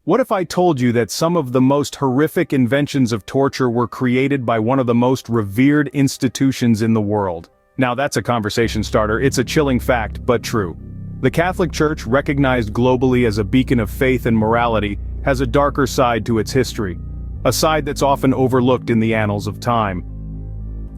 What if I told you that some of the most horrific inventions of torture were created by one of the most revered institutions in the world? Now that's a conversation starter. It's a chilling fact, but true. The Catholic Church, recognized globally as a beacon of faith and morality, has a darker side to its history. A side that's often overlooked in the annals of time.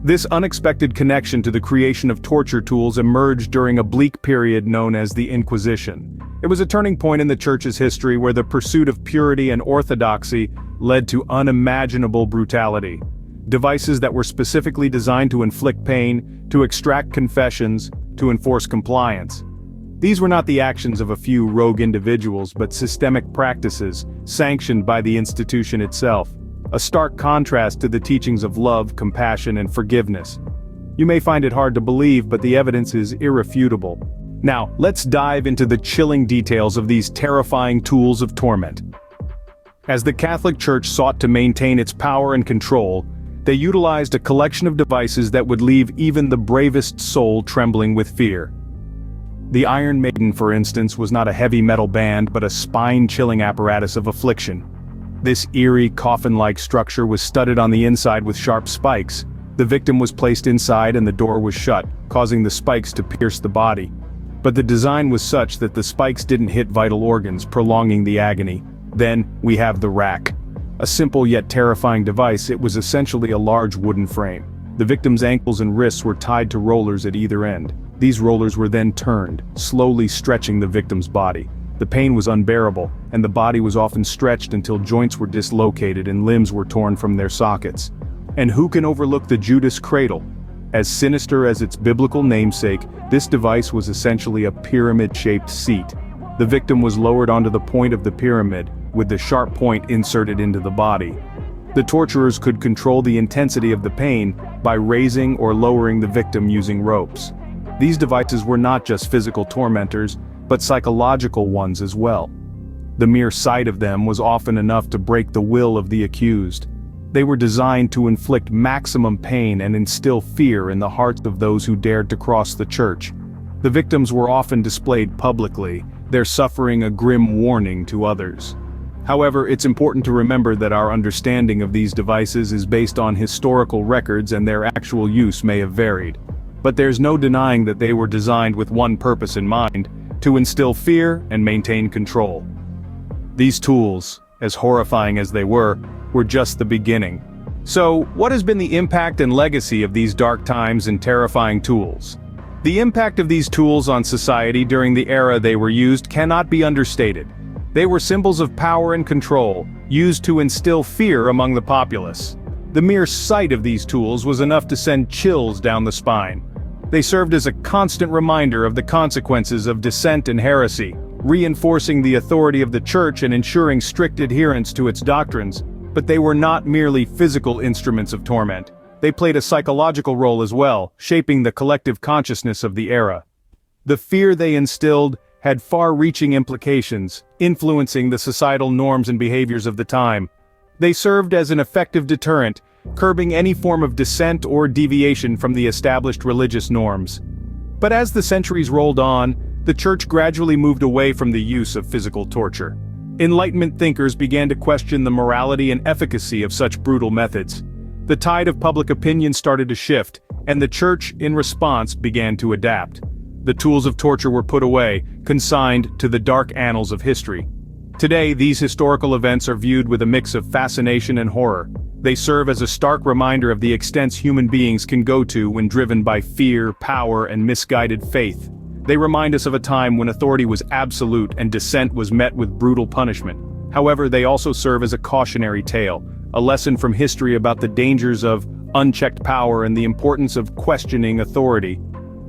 This unexpected connection to the creation of torture tools emerged during a bleak period known as the Inquisition. It was a turning point in the Church's history where the pursuit of purity and orthodoxy led to unimaginable brutality. Devices that were specifically designed to inflict pain, to extract confessions, to enforce compliance. These were not the actions of a few rogue individuals but systemic practices, sanctioned by the institution itself. A stark contrast to the teachings of love, compassion, and forgiveness. You may find it hard to believe, but the evidence is irrefutable. Now, let's dive into the chilling details of these terrifying tools of torment. As the Catholic Church sought to maintain its power and control, they utilized a collection of devices that would leave even the bravest soul trembling with fear. The Iron Maiden, for instance, was not a heavy metal band but a spine-chilling apparatus of affliction. This eerie, coffin-like structure was studded on the inside with sharp spikes. The victim was placed inside and the door was shut, causing the spikes to pierce the body. But the design was such that the spikes didn't hit vital organs, prolonging the agony. Then, we have the rack. A simple yet terrifying device, it was essentially a large wooden frame. The victim's ankles and wrists were tied to rollers at either end. These rollers were then turned, slowly stretching the victim's body. The pain was unbearable, and the body was often stretched until joints were dislocated and limbs were torn from their sockets. And who can overlook the Judas cradle? As sinister as its biblical namesake, this device was essentially a pyramid-shaped seat. The victim was lowered onto the point of the pyramid, with the sharp point inserted into the body. The torturers could control the intensity of the pain by raising or lowering the victim using ropes. These devices were not just physical tormentors, but psychological ones as well. The mere sight of them was often enough to break the will of the accused. They were designed to inflict maximum pain and instill fear in the hearts of those who dared to cross the church. The victims were often displayed publicly, their suffering a grim warning to others. However, it's important to remember that our understanding of these devices is based on historical records and their actual use may have varied. But there's no denying that they were designed with one purpose in mind: to instill fear and maintain control. These tools, as horrifying as they were just the beginning. So, what has been the impact and legacy of these dark times and terrifying tools? The impact of these tools on society during the era they were used cannot be understated. They were symbols of power and control, used to instill fear among the populace. The mere sight of these tools was enough to send chills down the spine. They served as a constant reminder of the consequences of dissent and heresy, reinforcing the authority of the Church and ensuring strict adherence to its doctrines. But they were not merely physical instruments of torment. They played a psychological role as well, shaping the collective consciousness of the era. The fear they instilled had far-reaching implications, influencing the societal norms and behaviors of the time. They served as an effective deterrent, curbing any form of dissent or deviation from the established religious norms. But as the centuries rolled on, the Church gradually moved away from the use of physical torture. Enlightenment thinkers began to question the morality and efficacy of such brutal methods. The tide of public opinion started to shift, and the Church, in response, began to adapt. The tools of torture were put away, consigned to the dark annals of history. Today, these historical events are viewed with a mix of fascination and horror. They serve as a stark reminder of the extents human beings can go to when driven by fear, power, and misguided faith. They remind us of a time when authority was absolute and dissent was met with brutal punishment. However, they also serve as a cautionary tale, a lesson from history about the dangers of unchecked power and the importance of questioning authority.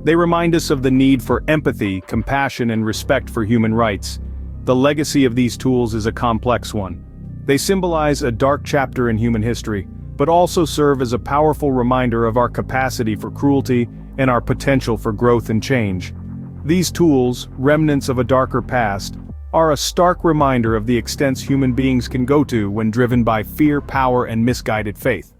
They remind us of the need for empathy, compassion, and respect for human rights. The legacy of these tools is a complex one. They symbolize a dark chapter in human history, but also serve as a powerful reminder of our capacity for cruelty and our potential for growth and change. These tools, remnants of a darker past, are a stark reminder of the extents human beings can go to when driven by fear, power, and misguided faith.